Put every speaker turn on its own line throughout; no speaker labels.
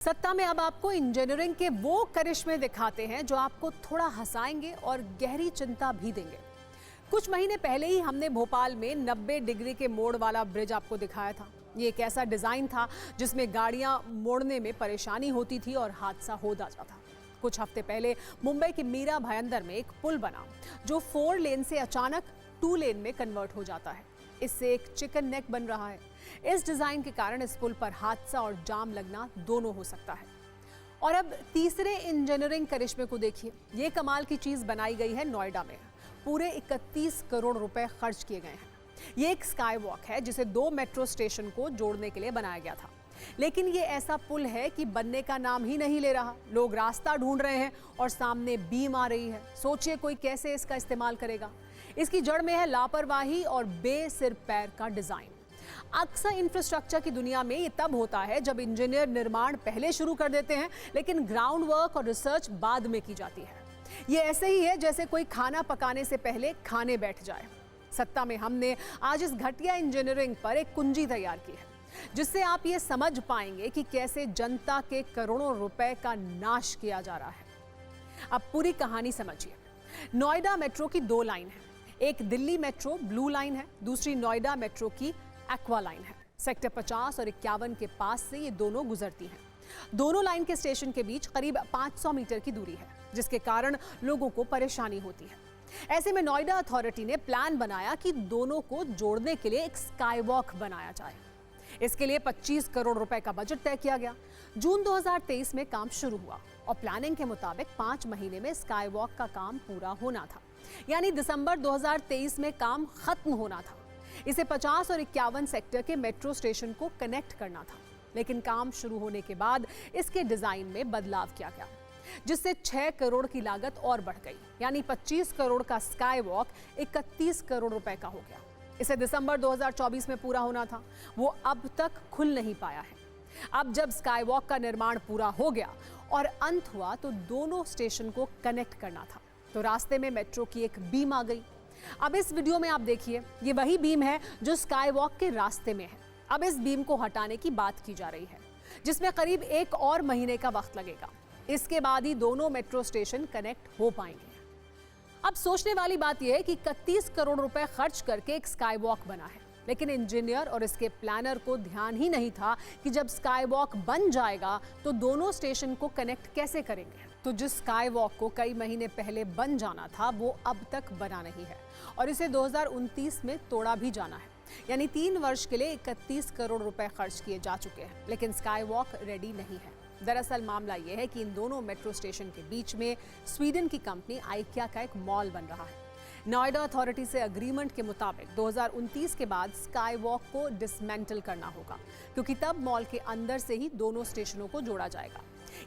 सत्ता में अब आपको इंजीनियरिंग के वो करिश्मे दिखाते हैं जो आपको थोड़ा हंसाएंगे और गहरी चिंता भी देंगे। कुछ महीने पहले ही हमने भोपाल में 90 डिग्री के मोड़ वाला ब्रिज आपको दिखाया था। ये एक ऐसा डिजाइन था जिसमें गाड़ियां मोड़ने में परेशानी होती थी और हादसा हो जाता था। कुछ हफ्ते पहले मुंबई के मीरा भायंदर में एक पुल बना जो 4 लेन से अचानक 2 लेन में कन्वर्ट हो जाता है। इससे एक चिकन नेक बन रहा है। इस डिजाइन के कारण इस पुल पर हादसा और जाम लगना दोनों हो सकता है। और अब तीसरे इंजीनियरिंग करिश्मे को देखिए। ये कमाल की चीज बनाई गई है नोएडा में। पूरे 31 करोड़ रुपए खर्च किए गए हैं। ये एक स्काई वॉक है जिसे 2 मेट्रो स्टेशन को जोड़ने के लिए बनाया गया था। लेकिन ये ऐसा पुल है कि बनने का नाम ही नहीं ले रहा। लोग रास्ता ढूंढ रहे हैं और सामने बीम आ रही है। सोचिए कोई कैसे इसका इस्तेमाल करेगा। इसकी जड़ में है लापरवाही और बेसिर पैर का डिजाइन। अक्सर इंफ्रास्ट्रक्चर की दुनिया में ये तब होता है जब इंजीनियर निर्माण पहले शुरू कर देते हैं लेकिन ग्राउंड वर्क और रिसर्च बाद में की जाती है। ये ऐसे ही है जैसे कोई खाना पकाने से पहले खाने बैठ जाए। सत्ता में हमने आज इस घटिया इंजीनियरिंग पर एक कुंजी तैयार की है जिससे आप ये समझ पाएंगे कि कैसे जनता के करोड़ों रुपए का नाश किया जा रहा है। अब पूरी कहानी समझिए। नोएडा मेट्रो की 2 लाइन है। एक दिल्ली मेट्रो ब्लू लाइन है, दूसरी नोएडा मेट्रो की एक्वा लाइन है। सेक्टर 50 और 51 के पास से ये दोनों गुजरती हैं। दोनों लाइन के स्टेशन के बीच करीब 500 मीटर की दूरी है जिसके कारण लोगों को परेशानी होती है। ऐसे में नोएडा अथॉरिटी ने प्लान बनाया कि दोनों को जोड़ने के लिए एक स्काई वॉक बनाया जाए। इसके लिए 25 करोड़ रुपए का बजट तय किया गया। जून 2023 में काम शुरू हुआ और प्लानिंग के मुताबिक 5 महीने में स्काई वॉक का काम पूरा होना था, यानी दिसंबर 2023 में काम खत्म होना था। इसे 50 और 51 सेक्टर के मेट्रो स्टेशन को कनेक्ट करना था, लेकिन काम शुरू होने के बाद इसके डिजाइन में बदलाव किया गया जिससे 6 करोड़ की लागत और बढ़ गई, यानी 25 करोड़ का स्काई वॉक 31 करोड़ रुपए का हो गया। इसे दिसंबर 2024 में पूरा होना था, वो अब तक खुल नहीं पाया है। अब जब स्काई वॉक का निर्माण पूरा हो गया और अंत हुआ तो दोनों स्टेशन को कनेक्ट करना था, तो रास्ते में मेट्रो की एक बीम आ गई। अब इस वीडियो में आप देखिए, ये वही बीम है जो स्काई वॉक के रास्ते में है। अब इस बीम को हटाने की बात की जा रही है जिसमें करीब 1 और महीने का वक्त लगेगा। इसके बाद ही दोनों मेट्रो स्टेशन कनेक्ट हो पाएंगे। अब सोचने वाली बात यह है कि 31 करोड़ रुपए खर्च करके एक स्काई वॉक बना है, लेकिन इंजीनियर और इसके प्लानर को ध्यान ही नहीं था कि जब स्काई वॉक बन जाएगा तो दोनों स्टेशन को कनेक्ट कैसे करेंगे। तो जिस स्काई वॉक को कई महीने पहले बन जाना था वो अब तक बना नहीं है और इसे 2029 में तोड़ा भी जाना है, यानी 3 वर्ष के लिए 31 करोड़ रुपए खर्च किए जा चुके हैं, लेकिन स्काई वॉक रेडी नहीं है। दरअसल मामला यह है कि इन दोनों मेट्रो स्टेशन के बीच में स्वीडन की कंपनी आइकिया का एक मॉल बन रहा है। नोएडा अथॉरिटी से अग्रीमेंट के मुताबिक 2029 के बाद स्काई वॉक को डिसमेंटल करना होगा, क्योंकि तब मॉल के अंदर से ही दोनों स्टेशनों को जोड़ा जाएगा।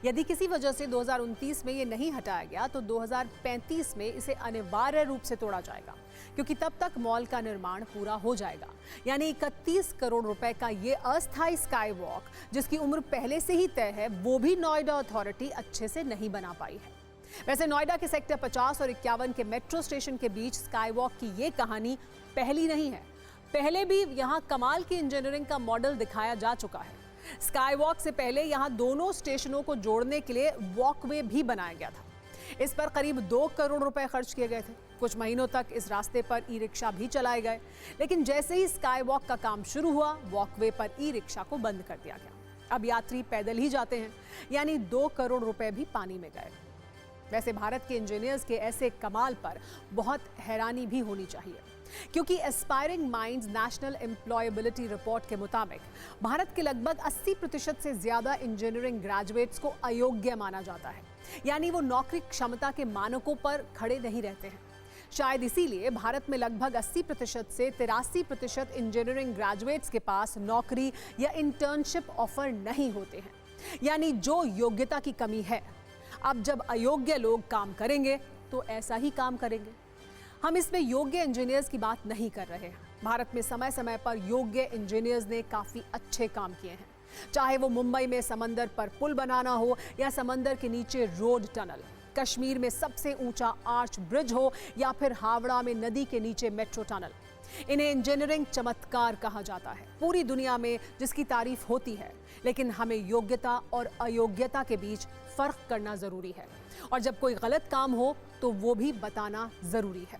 यदि किसी वजह से 2029 में ये नहीं हटाया गया तो 2035 में इसे अनिवार्य रूप से तोड़ा जाएगा, क्योंकि तब तक मॉल का निर्माण पूरा हो जाएगा। यानी 31 करोड़ रुपए का ये अस्थायी स्काई वॉक जिसकी उम्र पहले से ही तय है, वो भी नोएडा अथॉरिटी अच्छे से नहीं बना पाई है। वैसे नोएडा के सेक्टर 50 और 51 के मेट्रो स्टेशन के बीच स्काई वॉक की ये कहानी पहली नहीं है। पहले भी यहाँ कमाल की इंजीनियरिंग का मॉडल दिखाया जा चुका है। स्काई वॉक से पहले यहाँ दोनों स्टेशनों को जोड़ने के लिए वॉकवे भी बनाया गया था। इस पर करीब 2 करोड़ रुपए खर्च किए गए थे। कुछ महीनों तक इस रास्ते पर ई रिक्शा भी चलाए गए, लेकिन जैसे ही स्काई वॉक का काम शुरू हुआ वॉकवे पर ई रिक्शा को बंद कर दिया गया। अब यात्री पैदल ही जाते हैं, यानी 2 करोड़ रुपए भी पानी में गए। वैसे भारत के इंजीनियर्स के ऐसे कमाल पर बहुत हैरानी भी होनी चाहिए, क्योंकि aspiring minds national employability report के मुताबिक भारत के लगभग 80% से ज्यादा इंजीनियरिंग ग्रेजुएट्स को अयोग्य माना जाता है, यानी वो नौकरी क्षमता के मानकों पर खड़े नहीं रहते हैं। शायद इसीलिए भारत में लगभग 80% से 83% इंजीनियरिंग ग्रेजुएट्स के पास नौकरी या इंटर्नशिप ऑफर नहीं होते हैं, यानी जो योग्यता की कमी है। अब जब अयोग्य लोग काम करेंगे तो ऐसा ही काम करेंगे। हम इसमें योग्य इंजीनियर्स की बात नहीं कर रहे हैं। भारत में समय समय पर योग्य इंजीनियर्स ने काफी अच्छे काम किए हैं, चाहे वो मुंबई में समंदर पर पुल बनाना हो या समंदर के नीचे रोड टनल, कश्मीर में सबसे ऊंचा आर्च ब्रिज हो या फिर हावड़ा में नदी के नीचे मेट्रो टनल। इन्हें इंजीनियरिंग चमत्कार कहा जाता है, पूरी दुनिया में जिसकी तारीफ होती है। लेकिन हमें योग्यता और अयोग्यता के बीच फर्क करना जरूरी है, और जब कोई गलत काम हो तो वो भी बताना जरूरी है।